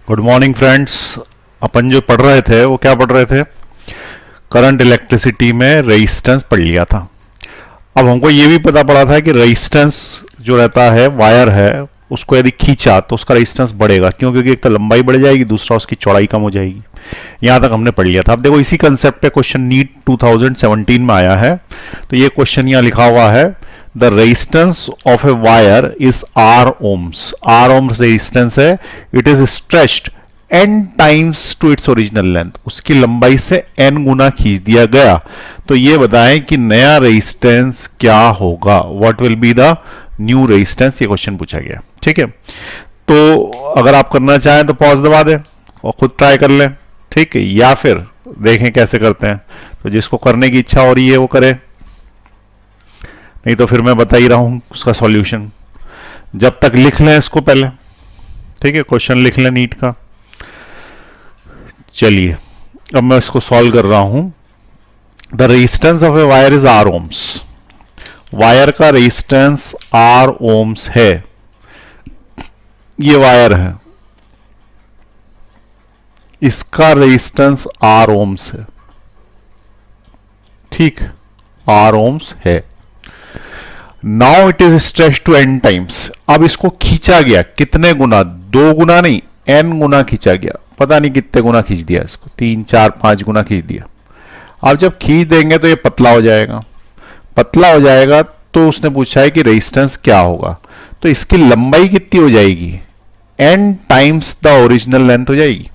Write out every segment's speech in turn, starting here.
Good morning friends. अपन जो पढ़ रहे थे वो क्या पढ़ रहे थे? करंट इलेक्ट्रिसिटी में रेजिस्टेंस पढ़ लिया था। अब हमको ये भी पता पड़ा था कि रेजिस्टेंस जो रहता है, वायर है, उसको यदि खींचा तो उसका रेजिस्टेंस बढ़ेगा। क्यों? क्योंकि एक तो लंबाई बढ़ जाएगी, दूसरा उसकी चौड़ाई कम हो जाएगी। यहां तक हमने पढ़ लिया था। अब देखो, इसी कंसेप्ट पे क्वेश्चन नीट 2017 में आया है। तो ये क्वेश्चन यहां लिखा हुआ है, the resistance of a wire is R ohms. R ohms resistance है। It is stretched n times to its original length. उसकी लंबाई से n गुना खींच दिया गया। तो ये बताएं कि नया रेजिस्टेंस क्या होगा। What will be the new resistance? ये क्वेश्चन पूछा गया। ठीक है, तो अगर आप करना चाहें तो पॉज दबा दें और खुद ट्राई कर लें। ठीक है, या फिर देखें कैसे करते हैं। तो जिसको करने की इच्छा हो रही है वो करे, नहीं तो फिर मैं बता ही रहा हूं उसका सॉल्यूशन। जब तक लिख लें इसको पहले। ठीक है, क्वेश्चन लिख लें नीट का। चलिए, अब मैं इसको सॉल्व कर रहा हूं। The resistance of a wire is R ohms. Wire का रेजिस्टेंस आर ओम्स है। ये वायर है, इसका रेजिस्टेंस आर ओम्स है। ठीक, आर ओम्स है। Now it is stretched to n times. अब इसको खींचा गया कितने गुना? 2 गुना नहीं, n गुना खींचा गया। पता नहीं कितने गुना खींच दिया इसको, 3 4 5 गुना खींच दिया। अब जब खींच देंगे तो ये पतला हो जाएगा। पतला हो जाएगा तो उसने पूछा है कि रेजिस्टेंस क्या होगा। तो इसकी लंबाई कितनी हो जाएगी? n times the original length हो जाएगी।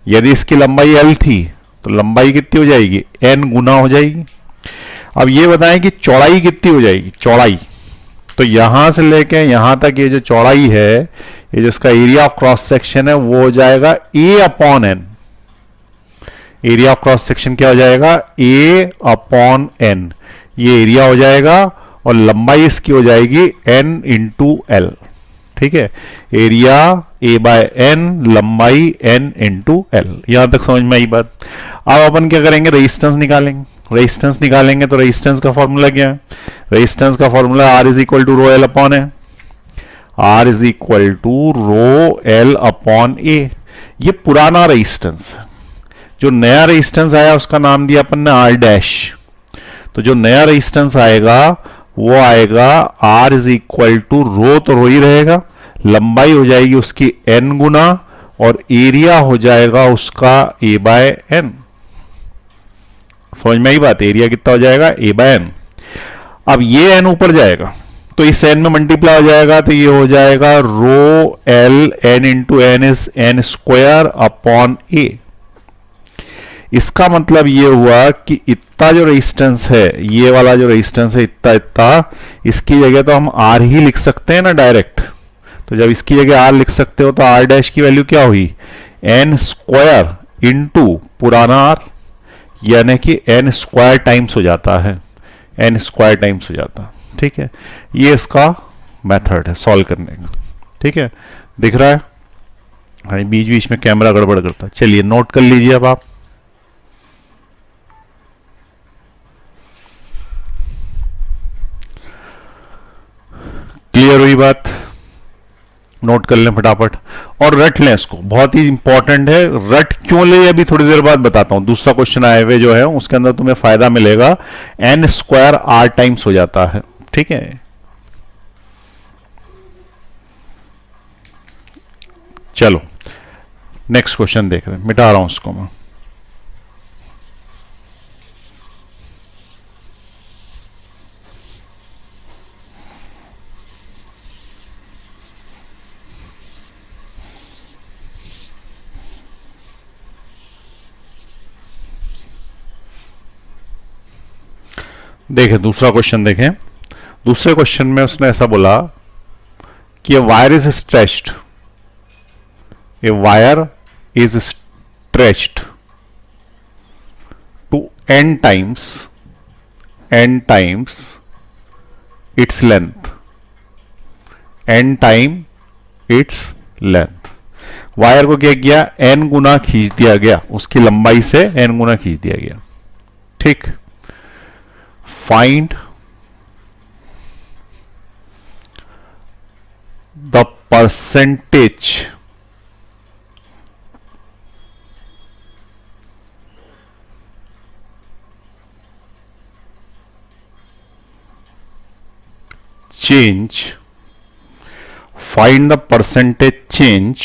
यदि इसकी लंबाई l थी तो लंबाई कितनी हो जाएगी? n गुना हो जाएगी। अब ये बताएं कि चौड़ाई कितनी हो जाएगी? चौड़ाई तो यहां से लेके यहां तक ये जो चौड़ाई है, ये जो इसका एरिया ऑफ क्रॉस सेक्शन है, वो हो जाएगा a upon n। Area of cross section क्या हो जाएगा? a upon n। ये एरिया हो जाएगा और लंबाई इसकी हो जाएगी n इंटू एल। ठीक है, एरिया a बाय n, लंबाई n इंटू एल। यहां तक समझ में आई बात। अब अपन क्या करेंगे? रेजिस्टेंस निकालेंगे। रेजिस्टेंस निकालेंगे तो रेजिस्टेंस का फॉर्मूला क्या है? रेजिस्टेंस का formula R is equal to rho L upon है। R is equal to rho L upon A. ये पुराना रेजिस्टेंस है। जो नया रेजिस्टेंस आया उसका नाम दिया अपन ने R डैश। तो जो नया रेजिस्टेंस आएगा वो आएगा R इज इक्वल टू रो, तो रो ही रहेगा, लंबाई हो जाएगी उसकी n गुना और एरिया हो जाएगा उसका a बाय n। समझ में आई बात? एरिया कितना हो जाएगा? a by n। अब ये n ऊपर जाएगा तो इस n में मल्टीप्लाई हो जाएगा, तो ये हो जाएगा rho L n into N is n square upon a। इसका मतलब ये हुआ कि इतना जो रेजिस्टेंस है, ये वाला जो रेजिस्टेंस है, इतना इतना, इसकी जगह तो हम R ही लिख सकते हैं ना डायरेक्ट। तो जब इसकी जगह R लिख सकते हो तो R डैश की वैल्यू क्या हुई? n स्क्वायर इंटू पुराना R, यानी कि n स्क्वायर टाइम्स हो जाता है। n स्क्वायर टाइम्स हो जाता है। ठीक है, ये इसका मेथड है सॉल्व करने का। ठीक है, दिख रहा है? हाँ, बीच बीच में कैमरा गड़बड़ करता है। चलिए नोट कर लीजिए अब आप। क्लियर हुई बात? नोट कर लें फटाफट और रट लें इसको, बहुत ही इंपॉर्टेंट है। रट क्यों ले अभी थोड़ी देर बाद बताता हूं। दूसरा क्वेश्चन आए हुए जो है उसके अंदर तुम्हें फायदा मिलेगा। n स्क्वायर R टाइम्स हो जाता है। ठीक है, चलो नेक्स्ट क्वेश्चन देख रहे हैं। मिटा रहा हूं उसको मैं। देखें दूसरा क्वेश्चन देखें। दूसरे क्वेश्चन में उसने ऐसा बोला कि wire is stretched, a wire is stretched to n times its length, n time its length. Wire को क्या किया? n गुना खींच दिया गया, उसकी लंबाई से n गुना खींच दिया गया। ठीक, find the percentage change, find the percentage change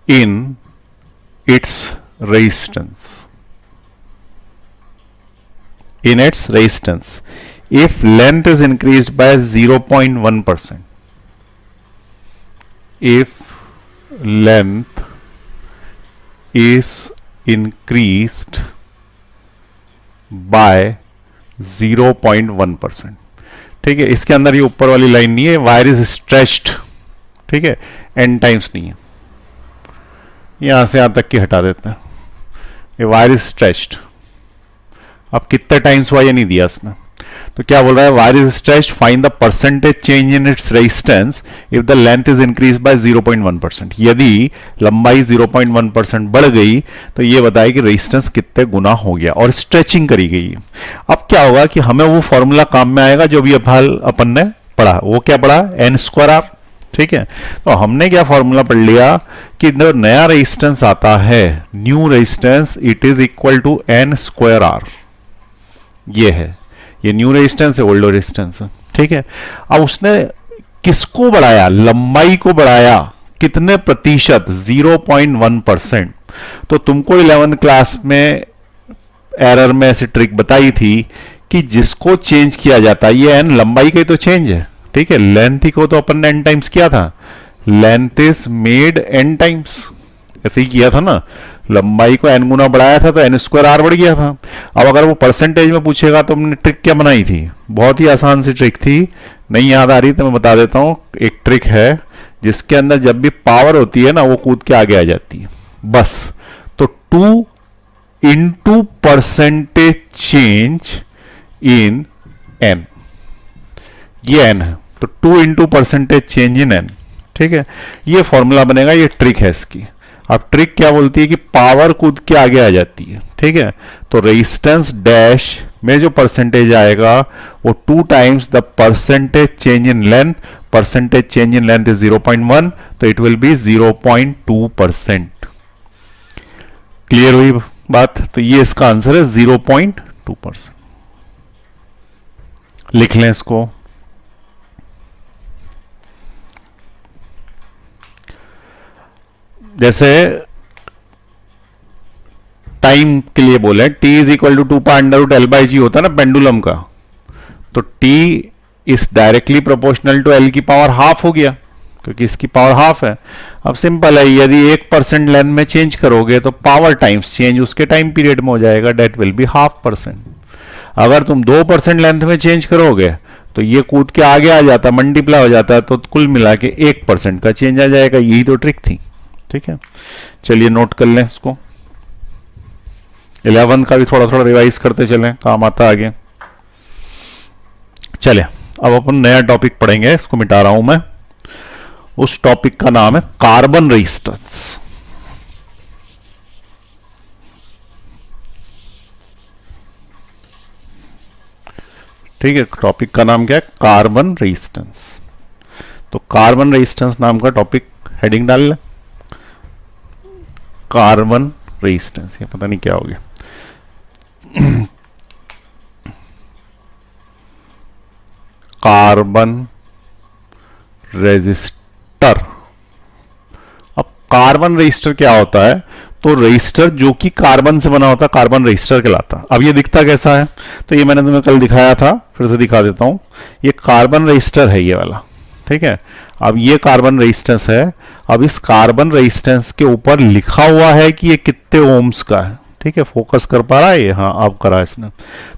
in its resistance, in its resistance if length is increased by 0.1%. if length is increased by 0.1%. ठीक है, इसके अंदर ये ऊपर वाली लाइन नहीं है, वायर इज स्ट्रेच्ड, ठीक है, एन टाइम्स नहीं है, यहां से यहां तक की हटा देते हैं, ये वायर इज स्ट्रेच्ड। अब कितने टाइम्स हुआ ये नहीं दिया उसने, तो क्या बोल रहा है, wire is stretched, find the percentage change in its resistance if the length is increase by 0.1%। यदि लंबाई 0.1% बढ़ गई तो ये बताए कि रेजिस्टेंस कितने गुना हो गया और स्ट्रेचिंग करी गई। अब क्या होगा कि हमें वो फॉर्मूला काम में आएगा जो भी अपन ने पढ़ा, वो क्या पढ़ा, n²r, ठीक है। तो हमने क्या फॉर्मूला पढ़ लिया कि जो नया रेजिस्टेंस आता है, new resistance, it is equal to n²r, ये है, ये न्यू रेजिस्टेंस है, ओल्ड रेजिस्टेंस है, ठीक है। अब उसने किसको बढ़ाया, लंबाई को बढ़ाया, कितने प्रतिशत, 0.1%। तो तुमको 11th क्लास में एरर में ऐसी ट्रिक बताई थी कि जिसको चेंज किया जाता है, ये n लंबाई का ही तो चेंज है, ठीक है, लेंथ ही को तो अपन ने n टाइम्स किया था, length is made n times, ऐसे ही किया था ना, लंबाई को n गुना बढ़ाया था तो n²r बढ़ गया था। अब अगर वो परसेंटेज में पूछेगा तो हमने ट्रिक क्या बनाई थी, बहुत ही आसान सी ट्रिक थी, नहीं याद आ रही तो मैं बता देता हूं। एक ट्रिक है जिसके अंदर जब भी पावर होती है ना वो कूद के आगे आ जाती है, बस। तो 2 into percentage change in n, ये n है, तो 2 into percentage change in n, ठीक है, ये फॉर्मूला बनेगा, ये ट्रिक है इसकी। अब ट्रिक क्या बोलती है कि पावर कूद के आगे आ जाती है, ठीक है, तो रेजिस्टेंस डैश में जो परसेंटेज आएगा वो 2 times the percentage change in length, percentage change in length is 0.1, तो इट विल बी 0.2%। क्लियर हुई बात, तो ये इसका आंसर है 0.2%। लिख लें इसको, जैसे टाइम के लिए बोले t is equal to 2π√L/g होता है ना पेंडुलम का, तो t is directly proportional to L की पावर हाफ हो गया, क्योंकि इसकी पावर हाफ है। अब सिंपल है, यदि 1% लेंथ में चेंज करोगे तो पावर टाइम्स चेंज उसके टाइम पीरियड में हो जाएगा, डेट विल बी 0.5%। अगर तुम 2% लेंथ में चेंज करोगे तो ये कूद के आगे आ जाता, मल्टीप्लाई हो जाता है, तो कुल मिला के 1% का चेंज आ जाएगा। यही तो ट्रिक थी, ठीक है। चलिए नोट कर लें इसको, 11 का भी थोड़ा थोड़ा रिवाइज करते चलें, काम आता आगे। चलिए अब अपन नया टॉपिक पढ़ेंगे, इसको मिटा रहा हूं मैं। उस टॉपिक का नाम है कार्बन रेजिस्टेंस। ठीक है, टॉपिक का नाम क्या है, कार्बन रेजिस्टेंस। तो कार्बन रेजिस्टेंस नाम का टॉपिक हेडिंग डाल लें, कार्बन रेजिस्टेंस, ये पता नहीं क्या हो गया। Carbon resistor. अब कार्बन रेजिस्टर क्या होता है, तो रेजिस्टर जो कि कार्बन से बना होता है कार्बन रेजिस्टर कहलाता। अब ये दिखता कैसा है, तो ये मैंने तुम्हें कल दिखाया था, फिर से दिखा देता हूं। ये कार्बन रेजिस्टर है ये वाला, ठीक है। अब ये कार्बन रेजिस्टेंस है, अब इस कार्बन रेजिस्टेंस के ऊपर लिखा हुआ है कि ये कितने ओम्स का है, ठीक है। फोकस कर पा रहा है ये, हाँ अब करा इसने,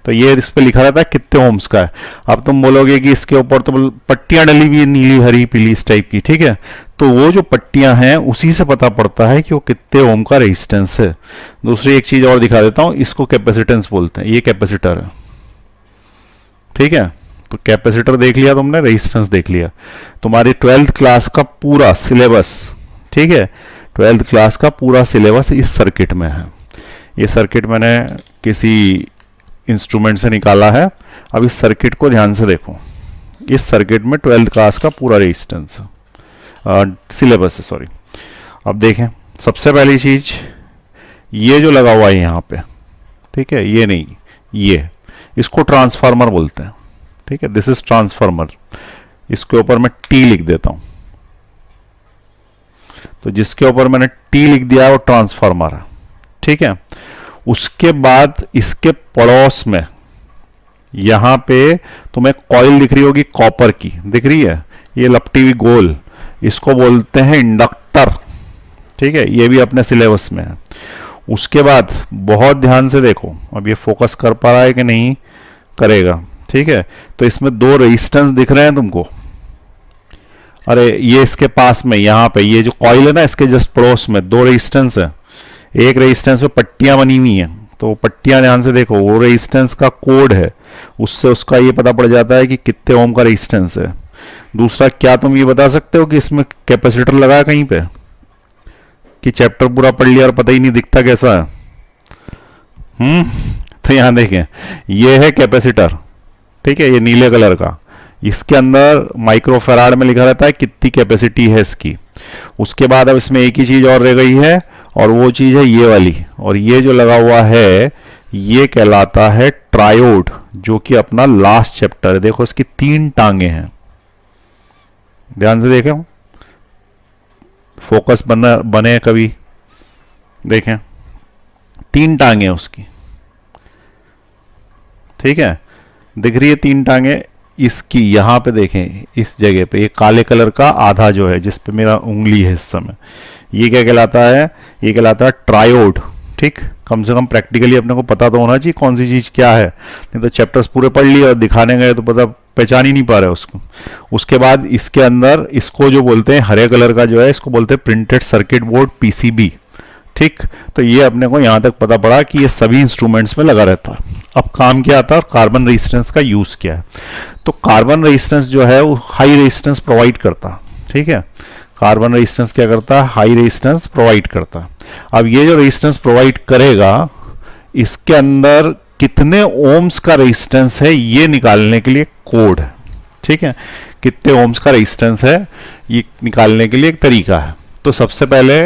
तो ये इस पे लिखा रहता है कितने ओम्स का है। अब तुम बोलोगे कि इसके ऊपर तो पट्टियां डली हुई है, नीली हरी पीली इस टाइप की, ठीक है। तो वो जो पट्टियां हैं उसी से पता पड़ता है कि वो कितने ओम का रेजिस्टेंस है। दूसरी एक चीज और दिखा देता हूं, इसको कैपेसिटेंस बोलते हैं, ये कैपेसिटर है, ठीक है। तो कैपेसिटर देख लिया तुमने, रेजिस्टेंस देख लिया। तुम्हारी 12th क्लास का पूरा सिलेबस, ठीक है, 12th क्लास का पूरा सिलेबस इस सर्किट में है। ये सर्किट मैंने किसी इंस्ट्रूमेंट से निकाला है। अब इस सर्किट को ध्यान से देखो, इस सर्किट में 12th क्लास का पूरा रेजिस्टेंस सिलेबस है, सॉरी। अब देखें, सबसे पहली चीज ये जो लगा हुआ है यहाँ पे, ठीक है, ये नहीं, ये, इसको ट्रांसफार्मर बोलते हैं। ठीक है, दिस इज ट्रांसफार्मर। इसके ऊपर मैं टी लिख देता हूं, तो जिसके ऊपर मैंने टी लिख दिया है वो ट्रांसफार्मर है। ठीक है, उसके बाद इसके पड़ोस में यहां पे तुम्हें कॉइल दिख रही होगी, कॉपर की दिख रही है, ये लपटी हुई गोल, इसको बोलते हैं इंडक्टर। ठीक है, ये भी अपने सिलेबस में है। उसके बाद बहुत ध्यान से देखो, अब ये फोकस कर पा रहा है कि नहीं करेगा। ठीक है, तो इसमें दो रेजिस्टेंस दिख रहे हैं तुमको। अरे ये इसके पास में यहां पे ये जो कॉइल है ना, इसके जस्ट पड़ोस में दो रेजिस्टेंस है। एक रेजिस्टेंस पे पट्टियां बनी हुई हैं, तो पट्टियां ध्यान से देखो, वो रेजिस्टेंस का कोड है, उससे उसका ये पता पड़ जाता है कि कितने ओम का रेजिस्टेंस है। दूसरा, क्या तुम ये बता सकते हो कि इसमें कैपेसिटर लगा है कहीं पे, कि चैप्टर पूरा पढ़ लिया और पता ही नहीं दिखता कैसा है। तो यहां देखें, ये है कैपेसिटर। ठीक है, ये नीले कलर का, इसके अंदर माइक्रोफेराड में लिखा रहता है कितनी कैपेसिटी है इसकी। उसके बाद अब इसमें एक ही चीज और रह गई है, और वो चीज है ये वाली, और ये जो लगा हुआ है ये कहलाता है ट्रायोड, जो कि अपना लास्ट चैप्टर है। देखो इसकी 3 टांगे हैं, ध्यान से देखें, फोकस बने कभी देखें, 3 टांगे हैं उसकी। ठीक है, दिख रही है 3 टांगे इसकी। यहां पे देखें, इस जगह पे ये काले कलर का आधा जो है, जिस पे मेरा उंगली है इस समय, ये क्या कहलाता है, ये कहलाता है ट्रायोड। ठीक, कम से कम प्रैक्टिकली अपने को पता तो होना चाहिए कौन सी चीज क्या है, नहीं तो चैप्टर्स पूरे पढ़ लिए और दिखाने गए तो पता पहचान ही नहीं पा रहे उसको। उसके बाद इसके अंदर इसको जो बोलते हैं हरे कलर का जो है, इसको बोलते हैं प्रिंटेड सर्किट बोर्ड, पीसीबी। ठीक, तो ये अपने को यहां तक पता पड़ा कि ये सभी इंस्ट्रूमेंट्स में लगा रहता है। अब काम क्या आता है, कार्बन रेजिस्टेंस का यूज क्या है। तो कार्बन रेजिस्टेंस जो है वो हाई रेजिस्टेंस प्रोवाइड करता। ठीक है, कार्बन रेजिस्टेंस क्या करता है, हाई रेजिस्टेंस प्रोवाइड करता। अब ये जो रेजिस्टेंस प्रोवाइड करेगा, इसके अंदर कितने ओम्स का रेजिस्टेंस है ये निकालने के लिए कोड है। ठीक है, कितने ओम्स का रेजिस्टेंस है ये निकालने के लिए एक तरीका है। तो सबसे पहले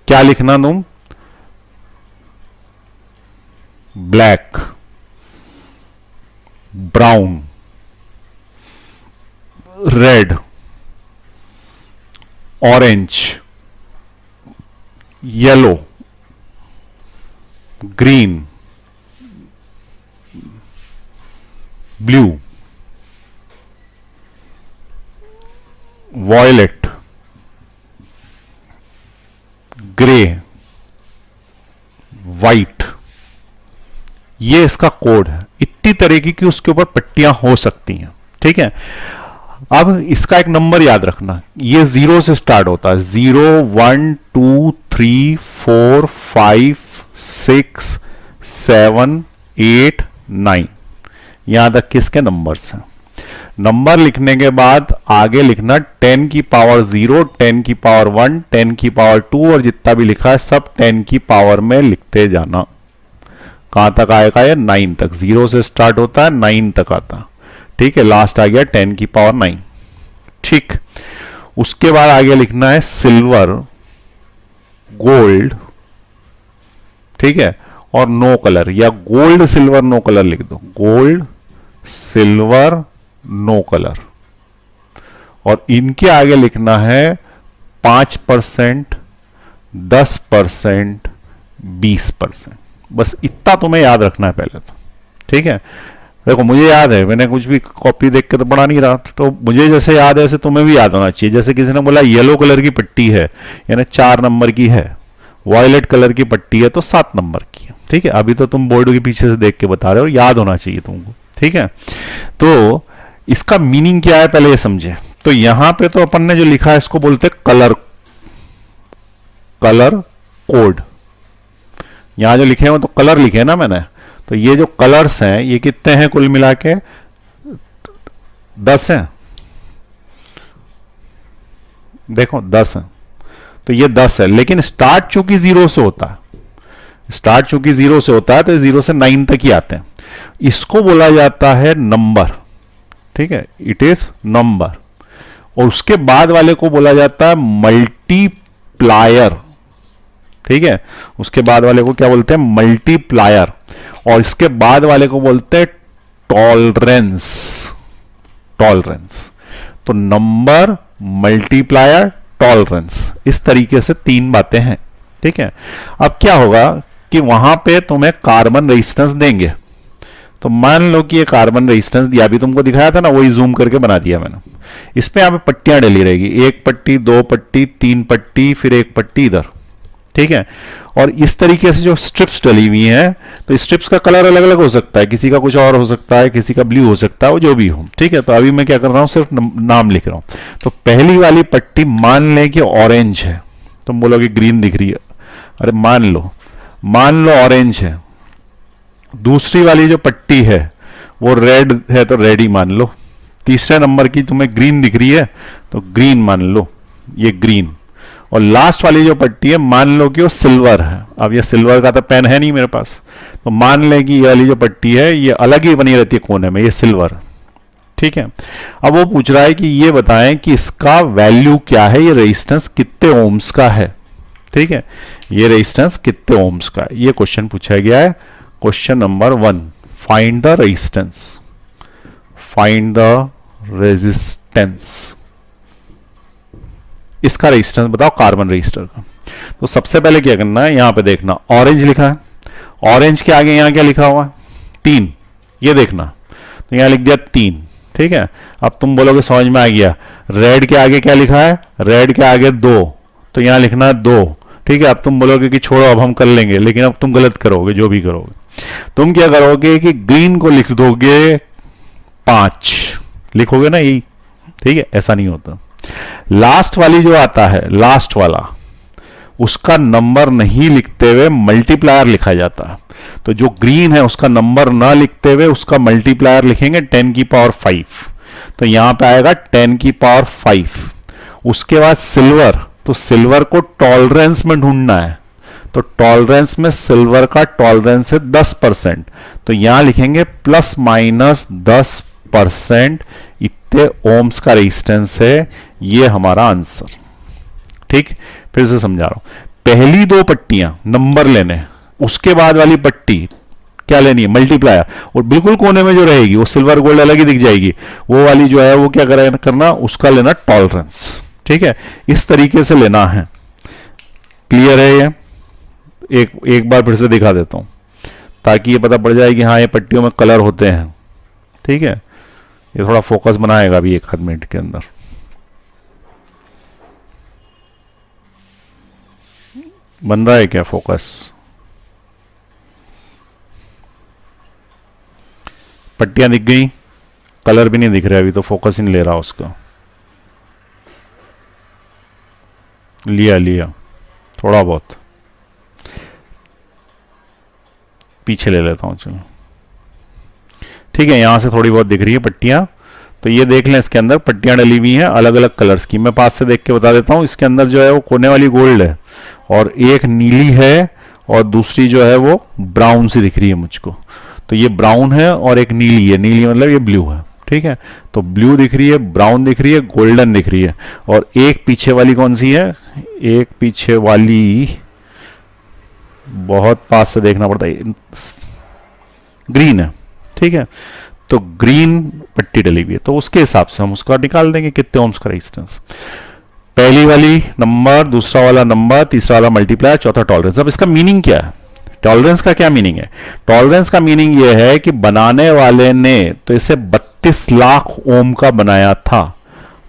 क्या लिखना तुम, black, brown, red, orange, yellow, green, blue, violet, grey, white, ये इसका कोड है। इतनी तरीके की उसके ऊपर पट्टियां हो सकती हैं। ठीक है, अब इसका एक नंबर याद रखना, ये 0 से स्टार्ट होता है, 0 1 2 3 4 5 6 7 8 9, यहां तक किसके नंबर्स हैं। नंबर लिखने के बाद आगे लिखना 10 की पावर 0, 10 की पावर 1, 10 की पावर 2, और जितना भी लिखा है सब 10 की पावर में लिखते जाना। कहां तक आएगा ये, 9 तक। 0 से स्टार्ट होता है, 9 तक आता। ठीक है, लास्ट आ गया 10 की पावर 9। ठीक, उसके बाद आगे लिखना है सिल्वर, गोल्ड, ठीक है, और नो कलर, या गोल्ड सिल्वर नो कलर लिख दो, गोल्ड सिल्वर नो कलर। और इनके आगे लिखना है 5%, 10%, 20%। बस इतना तुम्हें याद रखना है पहले तो। ठीक है, देखो मुझे याद है, मैंने कुछ भी कॉपी देख के तो पढ़ा नहीं रहा, तो मुझे जैसे याद है ऐसे तुम्हें भी याद होना चाहिए। जैसे किसी ने बोला येलो कलर की पट्टी है, यानी 4 नंबर की है, वॉयलेट कलर की पट्टी है तो 7 नंबर की है। ठीक है, अभी तो तुम बोर्ड के पीछे से देख के बता रहे हो, याद होना चाहिए तुमको। ठीक है, तो इसका मीनिंग क्या है पहले ये समझे। तो यहां पे तो अपन ने जो लिखा है इसको बोलते कलर, कलर कोड। यहां जो लिखे हैं तो कलर लिखे ना मैंने, तो ये जो कलर्स हैं ये कितने हैं कुल मिला के, 10 हैं। देखो 10 है, तो ये 10 है, लेकिन स्टार्ट चूंकि 0 से होता है, स्टार्ट चूंकि 0 से होता है तो 0 से 9 तक ही आते हैं। इसको बोला जाता है नंबर। ठीक है, इट इज नंबर। और उसके बाद वाले को बोला जाता है मल्टीप्लायर। ठीक है, उसके बाद वाले को क्या बोलते हैं, मल्टीप्लायर। और इसके बाद वाले को बोलते हैं टॉलरेंस। टॉलरेंस तो नंबर मल्टीप्लायर टॉलरेंस, इस तरीके से तीन बातें हैं। ठीक है, अब क्या होगा कि वहां पे तुम्हें कार्बन रेजिस्टेंस देंगे। तो मान लो कि ये कार्बन रेजिस्टेंस दिया, अभी तुमको दिखाया था ना, वही जूम करके बना दिया मैंने। इस पे यहाँ पे पट्टियां डली रहेगी, एक पट्टी, दो पट्टी, तीन पट्टी, फिर एक पट्टी इधर। ठीक है, और इस तरीके से जो स्ट्रिप्स डली हुई हैं, तो स्ट्रिप्स का कलर अलग अलग हो सकता है, किसी का कुछ और हो सकता है, किसी का ब्लू हो सकता है, वो जो भी हो। ठीक है, तो अभी मैं क्या कर रहा हूं, सिर्फ नाम लिख रहा हूं। तो पहली वाली पट्टी मान लें कि ऑरेंज है, तुम बोलोगे ग्रीन दिख रही है, अरे मान लो ऑरेंज है। दूसरी वाली जो पट्टी है वो रेड है, तो रेड ही मान लो। तीसरे नंबर की तुम्हें ग्रीन दिख रही है, तो ग्रीन मान लो, ये ग्रीन। और लास्ट वाली जो पट्टी है मान लो कि वो सिल्वर है। अब ये सिल्वर का तो पेन है नहीं मेरे पास, तो मान लें कि ये वाली जो पट्टी है ये अलग ही बनी रहती है कोने में, ये सिल्वर। ठीक है, अब वो पूछ रहा है कि ये बताएं कि इसका वैल्यू क्या है, ये रेजिस्टेंस कितने ओम्स का है। ठीक है, ये रेजिस्टेंस कितने ओम्स का है, ये क्वेश्चन पूछा गया है। Question number 1, find the resistance. Find the resistance, इसका रेजिस्टेंस बताओ कार्बन रजिस्टर का। तो सबसे पहले क्या करना है, यहां पे देखना ऑरेंज लिखा है, ऑरेंज के आगे यहां क्या लिखा हुआ है, 3, ये देखना। तो यहां लिख दिया 3। ठीक है, अब तुम बोलोगे समझ में आ गया। रेड के आगे क्या लिखा है, रेड के आगे 2, तो यहां लिखना है 2। ठीक है, अब तुम बोलोगे कि छोड़ो अब हम कर लेंगे, लेकिन अब तुम गलत करोगे, जो भी करोगे। तुम क्या करोगे कि ग्रीन को लिख दोगे 5, लिखोगे ना यही। ठीक है, ऐसा नहीं होता। लास्ट वाली जो आता है, लास्ट वाला, उसका नंबर नहीं लिखते हुए मल्टीप्लायर लिखा जाता है। तो जो ग्रीन है उसका नंबर ना लिखते हुए उसका मल्टीप्लायर लिखेंगे 10 की पावर 5। तो यहां पे आएगा 10 की पावर 5। उसके बाद सिल्वर, तो सिल्वर को टॉलरेंस में ढूंढना है। तो टॉलरेंस में सिल्वर का टॉलरेंस है 10%, तो यहां लिखेंगे प्लस माइनस 10%। इतने ओम्स का रेजिस्टेंस है, ये हमारा आंसर। ठीक, फिर से समझा रहा हूं। पहली दो पट्टियां नंबर लेने, उसके बाद वाली पट्टी क्या लेनी है, मल्टीप्लायर। और बिल्कुल कोने में जो रहेगी वो सिल्वर गोल्ड अलग ही दिख जाएगी, वो वाली जो है वो क्या करना, उसका लेना टॉलरेंस। ठीक है, इस तरीके से लेना है। क्लियर है ये? एक बार फिर से दिखा देता हूं ताकि ये पता पड़ जाए कि हाँ ये पट्टियों में कलर होते हैं। ठीक है, ये थोड़ा फोकस बनाएगा अभी एक आध मिनट के अंदर। बन रहा है क्या फोकस? पट्टियां दिख गई, कलर भी नहीं दिख रहा अभी, तो फोकस ही नहीं ले रहा उसका। लिया थोड़ा बहुत, पीछे ले लेता हूं, चलो। ठीक है, यहां से थोड़ी बहुत दिख रही है पट्टियां, तो ये देख लें, इसके अंदर पट्टियां डली हुई हैं अलग अलग कलर्स की। मैं पास से देख के बता देता हूं, इसके अंदर जो है वो कोने वाली गोल्ड है, और एक नीली है, और दूसरी जो है वो ब्राउन सी दिख रही है मुझको। तो ये ब्राउन है और एक नीली है, नीली मतलब ये ब्लू है। ठीक है, तो ब्लू दिख रही है, ब्राउन दिख रही है, गोल्डन दिख रही है। और एक पीछे वाली कौन सी है, एक पीछे वाली बहुत पास से देखना पड़ता है, ग्रीन है। ठीक है, तो ग्रीन पट्टी डली हुई है, तो उसके हिसाब से हम उसका निकाल देंगे कितने ओम्स का रेजिस्टेंस। पहली वाली नंबर, दूसरा वाला नंबर, तीसरा वाला मल्टीप्लायर, चौथा टॉलरेंस। अब इसका मीनिंग क्या है, टॉलरेंस का क्या मीनिंग है? टॉलरेंस का मीनिंग यह है कि बनाने वाले ने तो इसे 32 लाख ओम का बनाया था।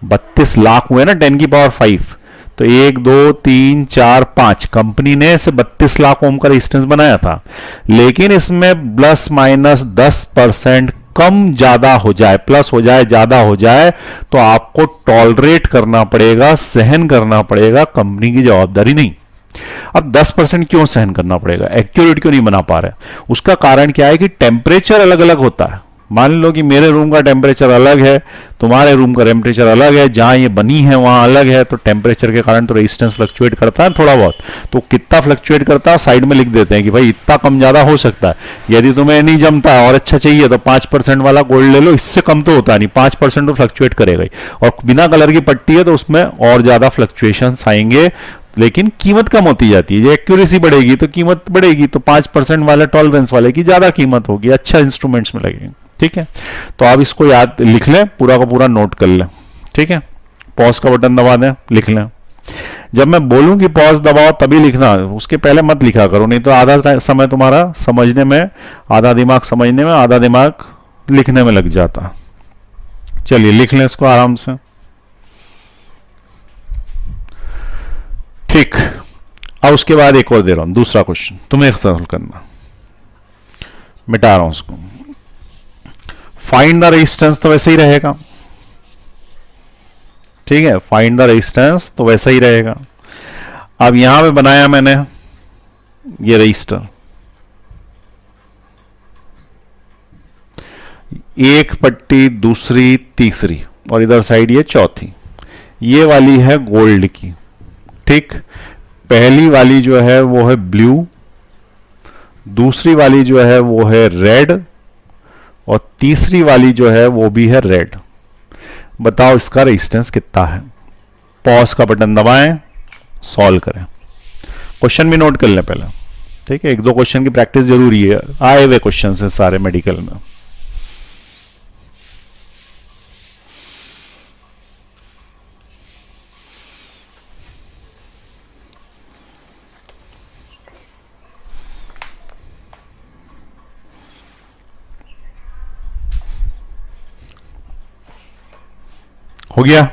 32 लाख हुए ना 10 की पावर 5, तो 1 2 3 4 5 कंपनी ने इसे 32 लाख ओम का रेजिस्टेंस बनाया था। लेकिन इसमें प्लस माइनस 10% कम ज्यादा हो जाए, प्लस हो जाए, ज्यादा हो जाए, तो आपको टॉलरेट करना पड़ेगा, सहन करना पड़ेगा, कंपनी की जवाबदारी नहीं। अब 10% क्यों सहन करना पड़ेगा, एक्यूरेट क्यों नहीं बना पा रहे? उसका कारण क्या है कि टेम्परेचर अलग अलग होता है। मान लो कि मेरे रूम का टेम्परेचर अलग है, तुम्हारे रूम का टेम्परेचर अलग है, जहां ये बनी है वहां अलग है, तो टेम्परेचर के कारण तो रेजिस्टेंस फ्लक्चुएट करता है थोड़ा बहुत। तो कितना फ्लक्चुएट करता है साइड में लिख देते हैं कि भाई इतना कम ज्यादा हो सकता है। यदि तुम्हें नहीं जमता और अच्छा चाहिए तो 5% वाला गोल्ड ले लो, इससे कम तो होता नहीं, 5% तो फ्लक्चुएट करेगा ही। और बिना कलर की पट्टी है तो उसमें और ज्यादा फ्लक्चुएशन आएंगे, लेकिन कीमत कम होती जाती है। जो एक्यूरेसी बढ़ेगी तो कीमत बढ़ेगी, तो 5% वाले टॉलरेंस वाले की ज्यादा कीमत होगी, अच्छा इंस्ट्रूमेंट्स में लगेंगे। ठीक है, तो आप इसको याद लिख लें, पूरा का पूरा नोट कर लें। ठीक है, पॉज का बटन दबा दें, लिख लें। जब मैं बोलूं कि पॉज दबाओ तभी लिखना, उसके पहले मत लिखा करो, नहीं तो आधा समय तुम्हारा समझने में, आधा दिमाग समझने में, आधा दिमाग लिखने में लग जाता। चलिए लिख लें इसको आराम से। ठीक, अब उसके बाद एक और दे रहा हूं, दूसरा क्वेश्चन तुम्हें सॉल्व करना, मिटा रहा हूं उसको। फाइंड द रेजिस्टेंस तो वैसे ही रहेगा। ठीक है, फाइंड द रेजिस्टेंस तो वैसा ही रहेगा। अब यहां पे बनाया मैंने ये रजिस्टर, एक पट्टी, दूसरी, तीसरी, और इधर साइड ये चौथी। ये वाली है गोल्ड की। ठीक, पहली वाली जो है वो है ब्लू, दूसरी वाली जो है वो है रेड, और तीसरी वाली जो है वो भी है रेड। बताओ इसका रेजिस्टेंस कितना है। पॉज का बटन दबाएं, सॉल्व करें। क्वेश्चन भी नोट कर लें पहले। ठीक है, एक दो क्वेश्चन की प्रैक्टिस जरूरी है, आए हुए क्वेश्चन है सारे मेडिकल में। हो गया,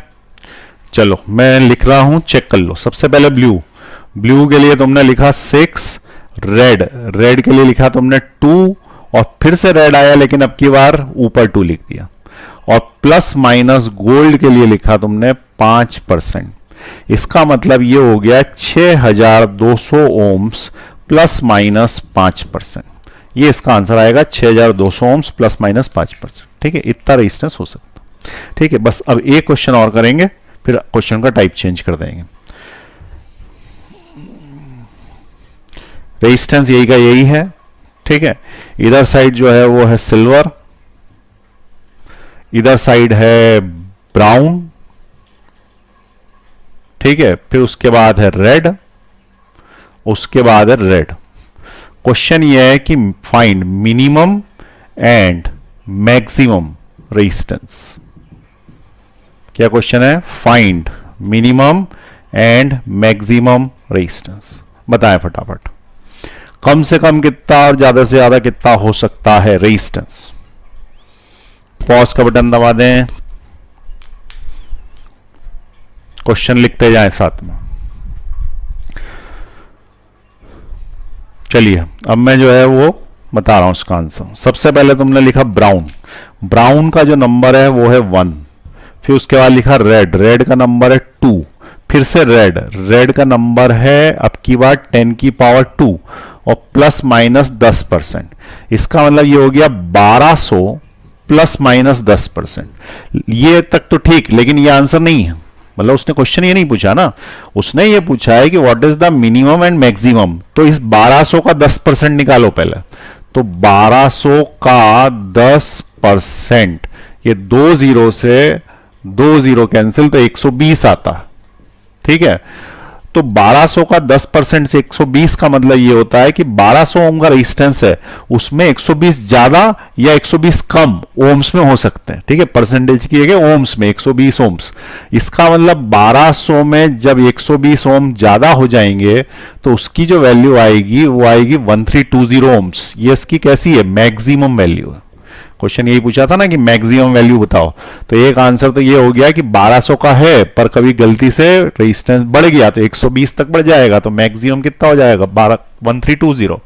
चलो मैं लिख रहा हूं, चेक कर लो। सबसे पहले ब्लू, ब्लू के लिए तुमने लिखा 6, रेड, रेड के लिए लिखा तुमने 2, और फिर से रेड आया लेकिन अब की बार ऊपर 2 लिख दिया, और प्लस माइनस गोल्ड के लिए लिखा तुमने 5%। इसका मतलब ये हो गया 6200 ओम्स प्लस माइनस 5%। ये इसका आंसर आएगा 6200 ओम्स प्लस माइनस 5%। ठीक है, इतना रेजिस्टेंस हो सकता है। ठीक है, बस अब एक क्वेश्चन और करेंगे, फिर क्वेश्चन का टाइप चेंज कर देंगे। रेजिस्टेंस यही का यही है। ठीक है, इधर साइड जो है वो है सिल्वर, इधर साइड है ब्राउन। ठीक है, फिर उसके बाद है रेड, उसके बाद है रेड। क्वेश्चन ये है कि find minimum and maximum resistance. क्या क्वेश्चन है? Find minimum and maximum resistance. बताएं फटाफट, कम से कम कितना और ज्यादा से ज्यादा कितना हो सकता है रेजिस्टेंस। पॉज का बटन दबा दें, क्वेश्चन लिखते जाएं साथ में। चलिए अब मैं जो है वो बता रहा हूं इसका आंसर। सबसे पहले तुमने लिखा ब्राउन, ब्राउन का जो नंबर है वो है 1, फिर उसके बाद लिखा रेड, रेड का नंबर है 2, फिर से रेड, रेड का नंबर है अब की बार 10 की पावर 2 और प्लस माइनस 10%। इसका मतलब ये हो गया 1200 प्लस माइनस 10%। ये तक तो ठीक, लेकिन ये आंसर नहीं है। मतलब उसने क्वेश्चन ये नहीं पूछा ना, उसने ये पूछा है कि what is the minimum and maximum. तो इस 1200 का 10% निकालो पहले। तो 1200 का 10%, ये 2 जीरो से 2 जीरो कैंसिल, तो 120 आता। ठीक है, तो 1200 का 10% से 120 का मतलब ये होता है कि 1200 ओम का रेजिस्टेंस है, उसमें 120 ज्यादा या 120 कम ओम्स में हो सकते हैं। ठीक है, परसेंटेज की जगह ओम्स में 120 ओम्स। इसका मतलब 1200 में जब 120 ओम ज्यादा हो जाएंगे तो उसकी जो वैल्यू आएगी वो आएगी 1320 ओम्स। ये इसकी कैसी है? मैक्सिमम वैल्यू है। क्वेश्चन यही पूछा था ना कि मैक्सिमम वैल्यू बताओ, तो एक आंसर तो ये हो गया कि 1200 का है पर कभी गलती से रेजिस्टेंस बढ़ गया तो 120 तक बढ़ जाएगा, तो मैक्सिमम कितना हो जाएगा? 1320।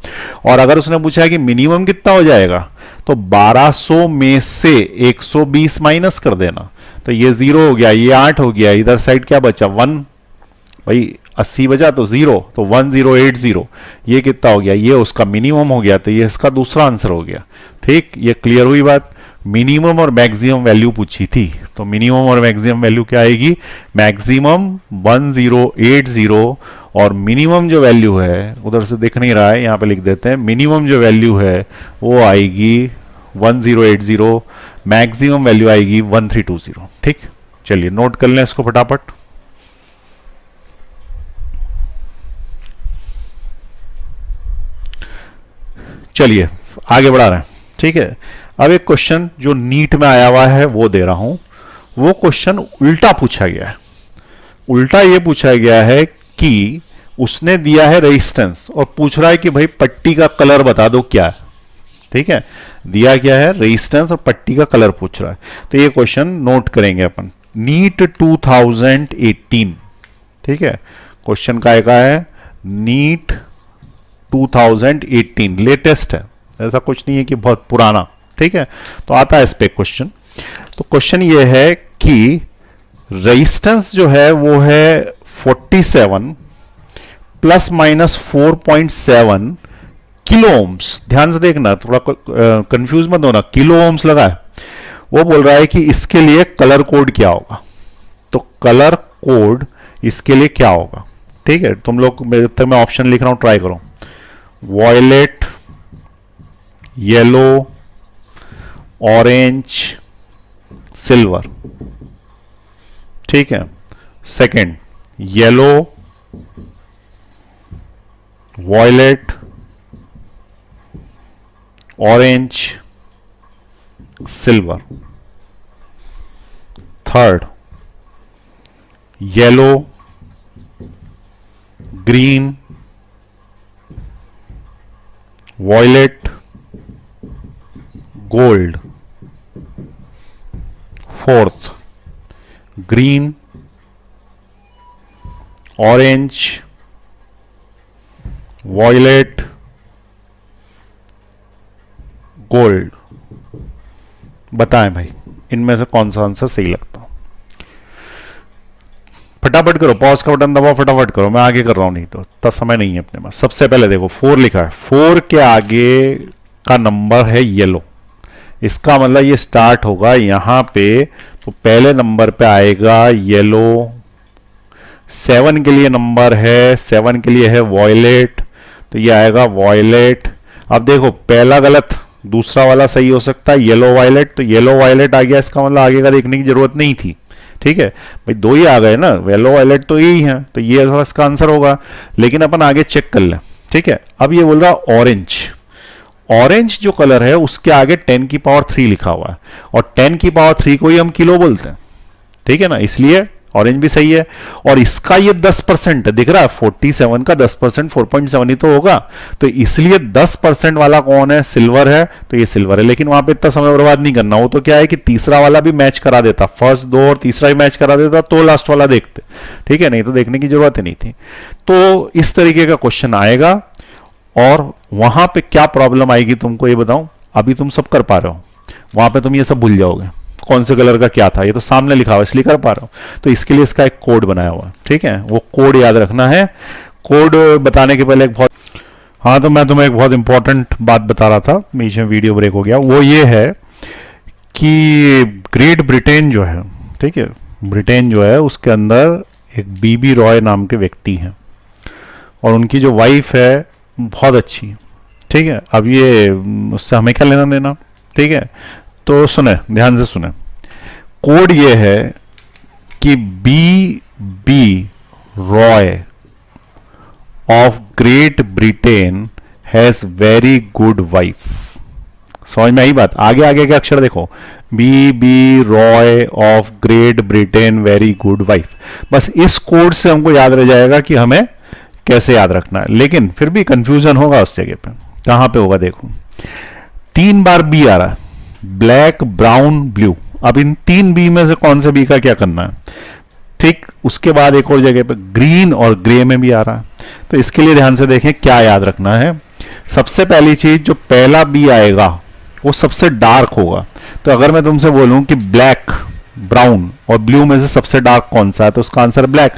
और अगर उसने पूछा है कि मिनिमम कितना हो जाएगा, तो 1200 में से 120 माइनस कर देना, तो ये 0 हो गया, ये 8 हो गया, इधर साइड क्या बचा? 1। भाई 80 बचा तो 0, तो 1080। ये कितना हो गया? ये उसका मिनिमम हो गया, तो ये इसका दूसरा आंसर हो गया। ठीक, ये क्लियर हुई बात। मिनिमम और मैक्सिमम वैल्यू पूछी थी, तो मिनिमम और मैक्सिमम वैल्यू क्या आएगी? मैक्सिमम 1080 और मिनिमम जो वैल्यू है, उधर से दिख नहीं रहा है, यहां पे लिख देते हैं, मिनिमम जो वैल्यू है वो आएगी 1080, मैक्सिमम वैल्यू आएगी 1320। ठीक, चलिए नोट कर लें इसको फटाफट। चलिए आगे बढ़ा रहे हैं, ठीक है। अब एक क्वेश्चन जो नीट में आया हुआ है वो दे रहा हूं। वो क्वेश्चन उल्टा पूछा गया है। उल्टा ये पूछा गया है कि उसने दिया है रेजिस्टेंस और पूछ रहा है कि भाई पट्टी का कलर बता दो क्या है, ठीक है। दिया क्या है, रेजिस्टेंस और पट्टी का कलर पूछ रहा है। तो ये क्वेश्चन नोट करेंगे अपन। नीट 2018, ठीक है। क्वेश्चन का है नीट 2018, लेटेस्ट है, ऐसा कुछ नहीं है कि बहुत पुराना, ठीक है। तो आता है इस पे क्वेश्चन। तो क्वेश्चन ये है कि रेजिस्टेंस जो है वो है 47 प्लस माइनस 4.7 किलो ओम्स। ध्यान से देखना, थोड़ा कंफ्यूज मत होना, किलो ओम्स लगा है। वो बोल रहा है कि इसके लिए कलर कोड क्या होगा। तो कलर कोड इसके लिए क्या होगा, ठीक है। तुम लोग, जब तक मैं ऑप्शन लिख रहा हूं ट्राई करो। वॉयलेट, येलो, ऑरेंज, सिल्वर, ठीक है। Second, yellow, violet, orange, silver. Third, yellow, green, violet, gold. Fourth, green, orange, violet, gold. बताएं भाई इनमें से कौन सा आंसर सही लगता। फटाफट करो, पॉज का बटन दबाओ, फटाफट करो, मैं आगे कर रहा हूं, नहीं तो इतना समय नहीं है अपने पास। सबसे पहले देखो 4 लिखा है, 4 के आगे का नंबर है येलो। इसका मतलब ये स्टार्ट होगा यहां पे, तो पहले नंबर पे आएगा येलो। 7 के लिए नंबर है, 7 के लिए है वॉयलेट, तो ये आएगा वॉयलेट। अब देखो पहला गलत, दूसरा वाला सही हो सकता है, येलो वायलेट। तो येलो वायलेट आ गया, इसका मतलब आगे का देखने की जरूरत नहीं थी, ठीक है भाई। 2 ही आ गए ना, येलो वायलेट तो यही है, तो ये इसका आंसर होगा। लेकिन अपन आगे चेक कर लें, ठीक है। अब ये बोल रहा ऑरेंज। ऑरेंज जो कलर है उसके आगे 10 की पावर 3 लिखा हुआ है, और 10 की पावर 3 को ही हम किलो बोलते हैं, ठीक है ना, इसलिए ऑरेंज भी सही है। और इसका ये 10% है, दिख रहा है 47 का 10% 4.7 ही तो होगा, तो इसलिए 10% वाला कौन है, सिल्वर है, तो ये सिल्वर है। लेकिन वहां पे इतना समय बर्बाद नहीं करना, वो तो क्या है कि तीसरा वाला भी मैच करा देता, फर्स्ट 2 और तीसरा भी मैच करा देता तो लास्ट वाला देखते, ठीक है, नहीं तो देखने की जरूरत ही नहीं थी। तो इस तरीके का क्वेश्चन आएगा। और वहां पे क्या प्रॉब्लम आएगी तुमको ये बताऊं, अभी तुम सब कर पा रहे हो, वहां पे तुम ये सब भूल जाओगे कौन से कलर का क्या था, ये तो सामने लिखा हुआ इसलिए कर पा रहा हूं। तो इसके लिए इसका एक कोड बनाया हुआ है, ठीक है, वो कोड याद रखना है। कोड बताने के पहले एक बहुत, हाँ तो मैं तुम्हें एक बहुत इंपॉर्टेंट बात बता रहा था, बीच में वीडियो ब्रेक हो गया। वो ये है कि ग्रेट ब्रिटेन जो है, ठीक है, ब्रिटेन जो है उसके अंदर एक बीबी रॉय नाम के व्यक्ति हैं, और उनकी जो वाइफ है बहुत अच्छी, ठीक है। अब ये उससे हमें क्या लेना देना, ठीक है। तो सुने, ध्यान से सुने, कोड ये है कि B Roy of Great Britain has very good wife. समझ में आई बात, आगे आगे के अक्षर देखो, B Roy of Great Britain very good wife. बस इस कोड से हमको याद रह जाएगा कि हमें कैसे याद रखना है, लेकिन फिर भी कंफ्यूजन होगा उस जगह पे। कहां पे होगा देखो, 3 बार बी आ रहा है, ब्लैक, ब्राउन, ब्लू। अब इन 3 बी में से कौन से बी का क्या करना है, ठीक। उसके बाद एक और जगह पे ग्रीन और ग्रे में भी आ रहा है, तो इसके लिए ध्यान से देखें क्या याद रखना है। सबसे पहली चीज, जो पहला बी आएगा वो सबसे डार्क होगा। तो अगर मैं तुमसे बोलूं कि ब्लैक, ब्राउन और ब्लू में से सबसे डार्क कौन सा है, तो उसका आंसर ब्लैक।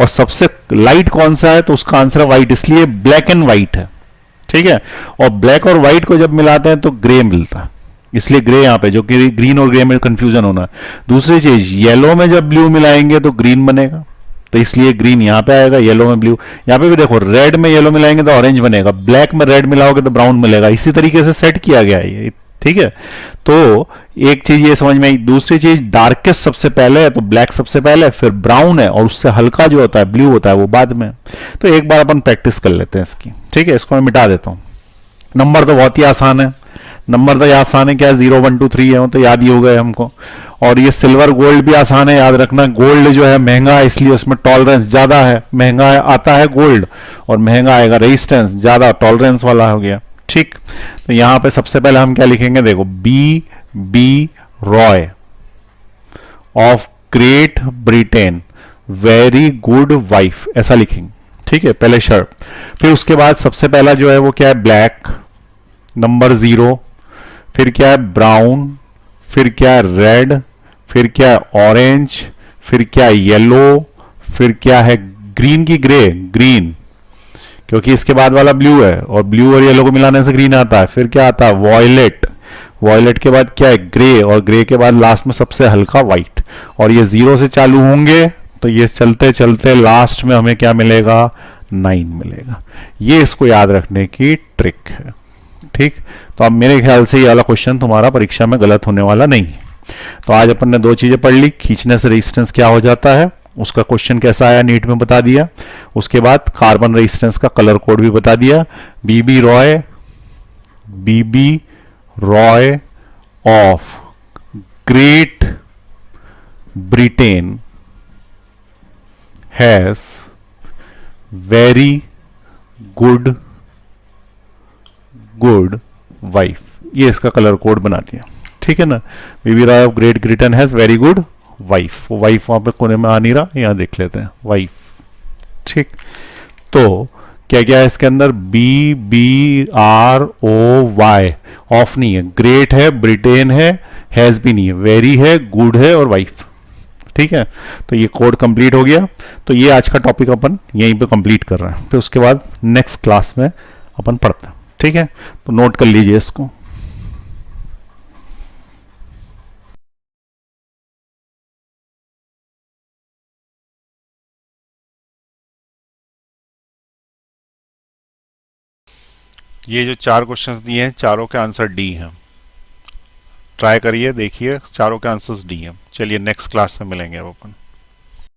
और सबसे लाइट कौन सा है, तो उसका आंसर व्हाइट, इसलिए ब्लैक एंड व्हाइट है, ठीक है। और ब्लैक और व्हाइट को जब मिलाते हैं तो ग्रे मिलता है, इसलिए ग्रे यहां पे, जो कि ग्रीन और ग्रे में कंफ्यूजन होना है। दूसरी चीज, येलो में जब ब्लू मिलाएंगे तो ग्रीन बनेगा, तो इसलिए ग्रीन यहां पे आएगा, येलो में ब्लू। यहां पे भी देखो, रेड में येलो मिलाएंगे तो ऑरेंज बनेगा, ब्लैक में रेड मिलाओगे तो ब्राउन मिलेगा। इसी तरीके से सेट किया गया है ये, ठीक है। तो एक चीज ये समझ में आई। दूसरी चीज, डार्केस्ट सबसे पहले है तो ब्लैक सबसे पहले, फिर ब्राउन है, और उससे हल्का जो होता है ब्लू होता है वो बाद में। तो एक बार अपन प्रैक्टिस कर लेते हैं इसकी, ठीक है। इसको मैं मिटा देता हूं, नंबर तो बहुत ही आसान है, नंबर तो आसान है, क्या 0 1 2 3 है, वो तो याद ही हो गए हमको। और ये सिल्वर गोल्ड भी आसान है याद रखना। गोल्ड जो है महंगा है, इसलिए उसमें टॉलरेंस ज्यादा है, महंगा आता है गोल्ड, और महंगा आएगा रेजिस्टेंस ज्यादा, टॉलरेंस वाला हो गया। ठीक, तो यहां पे सबसे पहले हम क्या लिखेंगे, देखो B Roy of Great Britain very good wife, ऐसा लिखेंगे। ठीक है, पहले शर्ट, फिर उसके बाद सबसे पहला जो है वो क्या है, ब्लैक, नंबर 0, फिर क्या है ब्राउन, फिर क्या है रेड, फिर क्या है ऑरेंज, फिर क्या है येलो, फिर क्या है ग्रीन की ग्रे, ग्रीन, क्योंकि इसके बाद वाला ब्लू है और ब्लू और येलो को मिलाने से ग्रीन आता है। फिर क्या आता है वॉयलेट, वॉयलेट के बाद क्या है ग्रे, और ग्रे के बाद लास्ट में सबसे हल्का व्हाइट। और ये 0 से चालू होंगे तो ये चलते चलते लास्ट में हमें क्या मिलेगा, 9 मिलेगा। ये इसको याद रखने की ट्रिक है। ठीक, तो अब मेरे ख्याल से ये वाला क्वेश्चन तुम्हारा परीक्षा में गलत होने वाला नहीं है। तो आज अपन ने दो चीजें पढ़ ली, खींचने से रेजिस्टेंस क्या हो जाता है, उसका क्वेश्चन कैसा आया नीट में बता दिया, उसके बाद कार्बन रेजिस्टेंस का कलर कोड भी बता दिया। B B Roy of Great Britain has very good wife, ये इसका कलर कोड बना दिया। ठीक है ना, B B Roy of Great Britain has very good wife, wife वहां पे कोने में आ नहीं रहा, यहां देख लेते हैं वाइफ। ठीक, तो क्या क्या है इसके अंदर, BROY, ऑफ नहीं है, ग्रेट है, ब्रिटेन है, हैज भी नहीं है, वेरी है, गुड है और वाइफ। ठीक है, तो ये कोड कंप्लीट हो गया। तो ये आज का टॉपिक अपन यहीं पे कंप्लीट कर रहे हैं, फिर उसके बाद नेक्स्ट क्लास में अपन पढ़ते हैं। ठीक है, तो नोट कर लीजिए इसको। ये जो 4 क्वेश्चंस दिए हैं, चारों के आंसर डी हैं। ट्राई करिए, देखिए, चारों के आंसर्स डी हैं। चलिए नेक्स्ट क्लास में मिलेंगे अब अपन।